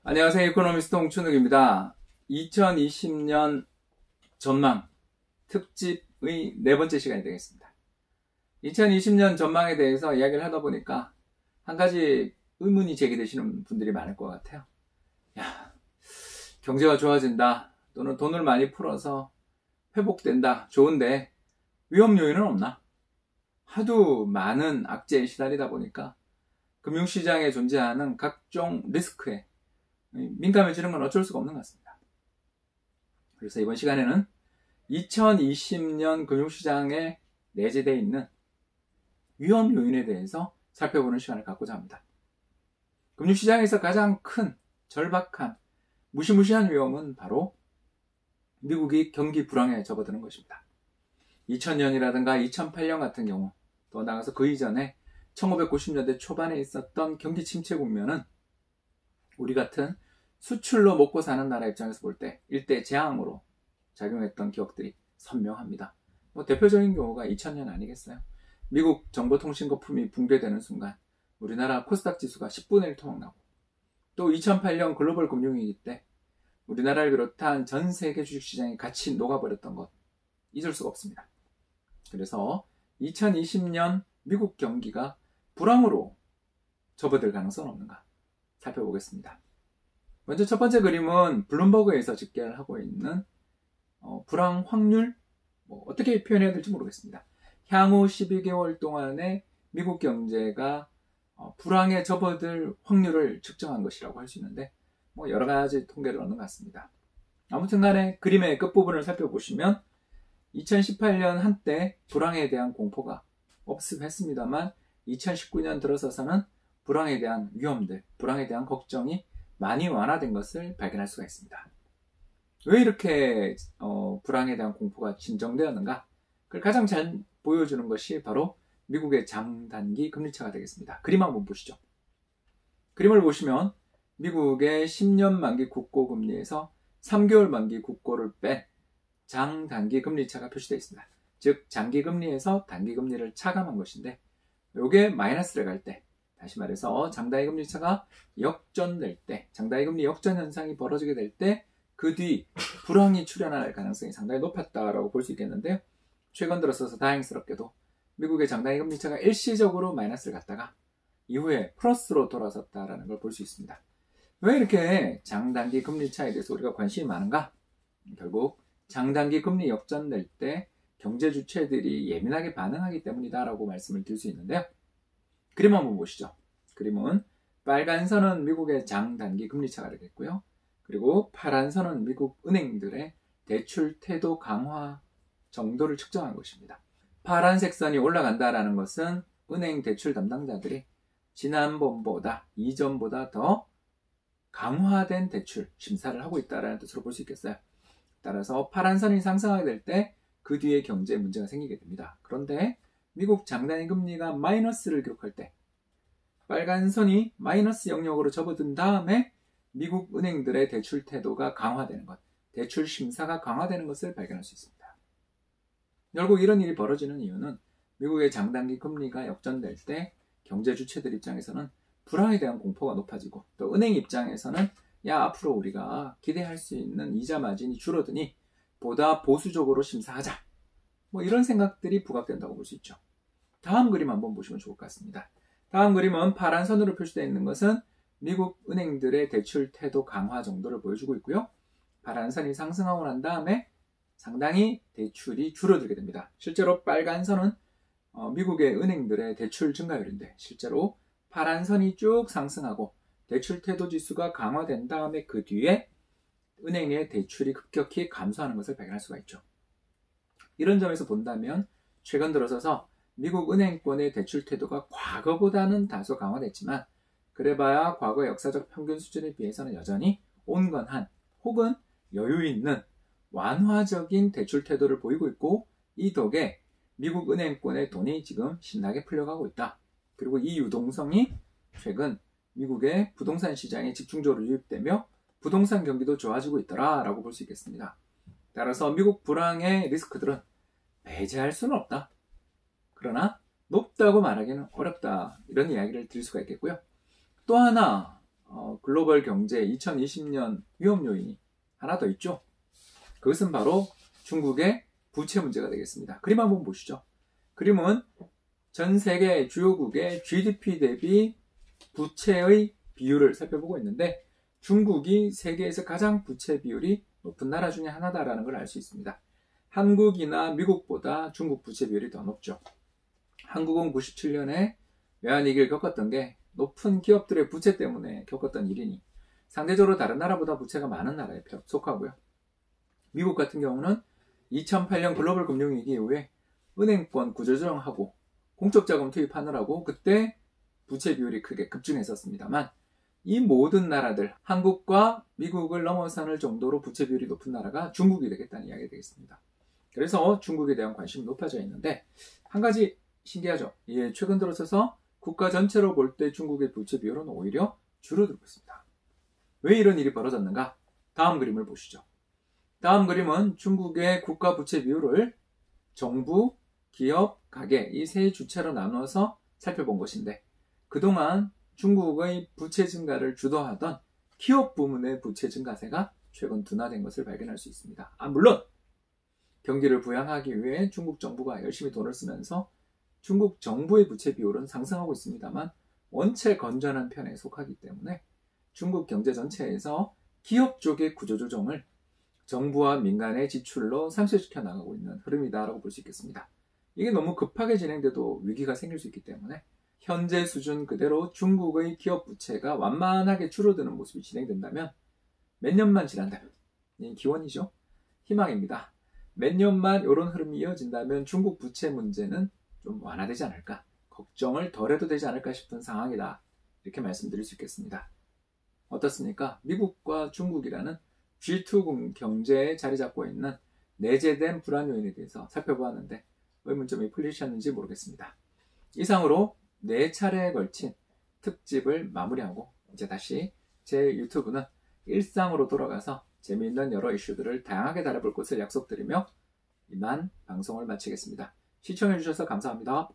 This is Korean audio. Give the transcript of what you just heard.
안녕하세요. 이코노미스트 홍춘욱입니다. 2020년 전망 특집의 네 번째 시간이 되겠습니다. 2020년 전망에 대해서 이야기를 하다 보니까 한 가지 의문이 제기되시는 분들이 많을 것 같아요. 야, 경제가 좋아진다, 또는 돈을 많이 풀어서 회복된다, 좋은데 위험 요인은 없나? 하도 많은 악재에 시달리다 보니까 금융시장에 존재하는 각종 리스크에 민감해지는 건 어쩔 수가 없는 것 같습니다. 그래서 이번 시간에는 2020년 금융시장에 내재되어 있는 위험 요인에 대해서 살펴보는 시간을 갖고자 합니다. 금융시장에서 가장 큰 절박한 무시무시한 위험은 바로 미국이 경기 불황에 접어드는 것입니다. 2000년이라든가 2008년 같은 경우, 또 나가서 그 이전에 1990년대 초반에 있었던 경기 침체 국면은 우리 같은 수출로 먹고 사는 나라 입장에서 볼 때 일대 재앙으로 작용했던 기억들이 선명합니다. 대표적인 경우가 2000년 아니겠어요? 미국 정보통신 거품이 붕괴되는 순간 우리나라 코스닥 지수가 10분의 1 토막나고, 또 2008년 글로벌 금융위기 때 우리나라를 비롯한 전 세계 주식시장이 같이 녹아버렸던 것 잊을 수가 없습니다. 그래서 2020년 미국 경기가 불황으로 접어들 가능성은 없는가 살펴보겠습니다. 먼저 첫 번째 그림은 블룸버그에서 집계를 하고 있는 불황 확률, 어떻게 표현해야 될지 모르겠습니다. 향후 12개월 동안에 미국 경제가 불황에 접어들 확률을 측정한 것이라고 할 수 있는데, 여러 가지 통계를 얻는 것 같습니다. 아무튼 간에 그림의 끝부분을 살펴보시면 2018년 한때 불황에 대한 공포가 없음했습니다만 2019년 들어서서는 불황에 대한 위험들, 불황에 대한 걱정이 많이 완화된 것을 발견할 수가 있습니다. 왜 이렇게 불황에 대한 공포가 진정되었는가? 그걸 가장 잘 보여주는 것이 바로 미국의 장단기 금리차가 되겠습니다. 그림 한번 보시죠. 그림을 보시면 미국의 10년 만기 국고 금리에서 3개월 만기 국고를 뺀 장단기 금리차가 표시되어 있습니다. 즉 장기 금리에서 단기 금리를 차감한 것인데, 이게 마이너스를 갈 때, 다시 말해서 장단기 금리차가 역전될 때, 장단기 금리 역전 현상이 벌어지게 될 때 그 뒤 불황이 출현할 가능성이 상당히 높았다라고 볼 수 있겠는데요. 최근 들어서서 다행스럽게도 미국의 장단기 금리차가 일시적으로 마이너스를 갔다가 이후에 플러스로 돌아섰다라는 걸 볼 수 있습니다. 왜 이렇게 장단기 금리차에 대해서 우리가 관심이 많은가? 결국 장단기 금리 역전될 때 경제 주체들이 예민하게 반응하기 때문이다라고 말씀을 드릴 수 있는데요. 그림 한번 보시죠. 그림은 빨간 선은 미국의 장단기 금리차가 되겠고요. 그리고 파란 선은 미국 은행들의 대출 태도 강화 정도를 측정한 것입니다. 파란색 선이 올라간다라는 것은 은행 대출 담당자들이 지난번보다, 이전보다 더 강화된 대출 심사를 하고 있다는 뜻으로 볼 수 있겠어요. 따라서 파란 선이 상승하게 될 때 그 뒤에 경제에 문제가 생기게 됩니다. 그런데 미국 장단기 금리가 마이너스를 기록할 때 빨간 선이 마이너스 영역으로 접어든 다음에 미국 은행들의 대출 태도가 강화되는 것, 대출 심사가 강화되는 것을 발견할 수 있습니다. 결국 이런 일이 벌어지는 이유는 미국의 장단기 금리가 역전될 때 경제 주체들 입장에서는 불황에 대한 공포가 높아지고, 또 은행 입장에서는 앞으로 우리가 기대할 수 있는 이자 마진이 줄어드니 보다 보수적으로 심사하자, 이런 생각들이 부각된다고 볼 수 있죠. 다음 그림 한번 보시면 좋을 것 같습니다. 다음 그림은 파란 선으로 표시되어 있는 것은 미국 은행들의 대출 태도 강화 정도를 보여주고 있고요. 파란 선이 상승하고 난 다음에 상당히 대출이 줄어들게 됩니다. 실제로 빨간 선은 미국의 은행들의 대출 증가율인데, 실제로 파란 선이 쭉 상승하고 대출 태도 지수가 강화된 다음에 그 뒤에 은행의 대출이 급격히 감소하는 것을 발견할 수가 있죠. 이런 점에서 본다면 최근 들어서서 미국 은행권의 대출 태도가 과거보다는 다소 강화됐지만, 그래봐야 과거 역사적 평균 수준에 비해서는 여전히 온건한 혹은 여유 있는 완화적인 대출 태도를 보이고 있고, 이 덕에 미국 은행권의 돈이 지금 신나게 풀려가고 있다. 그리고 이 유동성이 최근 미국의 부동산 시장에 집중적으로 유입되며 부동산 경기도 좋아지고 있더라라고 볼 수 있겠습니다. 따라서 미국 불황의 리스크들은 배제할 수는 없다. 그러나 높다고 말하기는 어렵다. 이런 이야기를 드릴 수가 있겠고요. 또 하나 글로벌 경제 2020년 위험 요인이 하나 더 있죠. 그것은 바로 중국의 부채 문제가 되겠습니다. 그림 한번 보시죠. 그림은 전 세계 주요국의 GDP 대비 부채의 비율을 살펴보고 있는데 중국이 세계에서 가장 부채 비율이 높은 나라 중에 하나다라는 걸 알 수 있습니다. 한국이나 미국보다 중국 부채 비율이 더 높죠. 한국은 97년에 외환위기를 겪었던 게 높은 기업들의 부채 때문에 겪었던 일이니 상대적으로 다른 나라보다 부채가 많은 나라에 속하고요. 미국 같은 경우는 2008년 글로벌 금융위기 이후에 은행권 구조조정하고 공적 자금 투입하느라고 그때 부채 비율이 크게 급증했었습니다만 이 모든 나라들, 한국과 미국을 넘어서는 정도로 부채 비율이 높은 나라가 중국이 되겠다는 이야기가 되겠습니다. 그래서 중국에 대한 관심이 높아져 있는데 한 가지 신기하죠. 예, 최근 들어서서 국가 전체로 볼 때 중국의 부채 비율은 오히려 줄어들고 있습니다. 왜 이런 일이 벌어졌는가? 다음 그림을 보시죠. 다음 그림은 중국의 국가 부채 비율을 정부, 기업, 가계 이 세 주체로 나누어서 살펴본 것인데 그동안 중국의 부채 증가를 주도하던 기업 부문의 부채 증가세가 최근 둔화된 것을 발견할 수 있습니다. 물론 경기를 부양하기 위해 중국 정부가 열심히 돈을 쓰면서 중국 정부의 부채 비율은 상승하고 있습니다만 원체 건전한 편에 속하기 때문에 중국 경제 전체에서 기업 쪽의 구조조정을 정부와 민간의 지출로 상쇄시켜 나가고 있는 흐름이다라고 볼 수 있겠습니다. 이게 너무 급하게 진행돼도 위기가 생길 수 있기 때문에 현재 수준 그대로 중국의 기업 부채가 완만하게 줄어드는 모습이 진행된다면 몇 년만 지난다면 기원이죠. 희망입니다. 몇 년만 이런 흐름이 이어진다면 중국 부채 문제는 좀 완화되지 않을까, 걱정을 덜 해도 되지 않을까 싶은 상황이다. 이렇게 말씀드릴 수 있겠습니다. 어떻습니까? 미국과 중국이라는 G2 경제에 자리 잡고 있는 내재된 불안 요인에 대해서 살펴보았는데 의문점이 풀리셨는지 모르겠습니다. 이상으로 4차례에 걸친 특집을 마무리하고 이제 다시 제 유튜브는 일상으로 돌아가서 재미있는 여러 이슈들을 다양하게 다뤄볼 것을 약속드리며 이만 방송을 마치겠습니다. 시청해주셔서 감사합니다.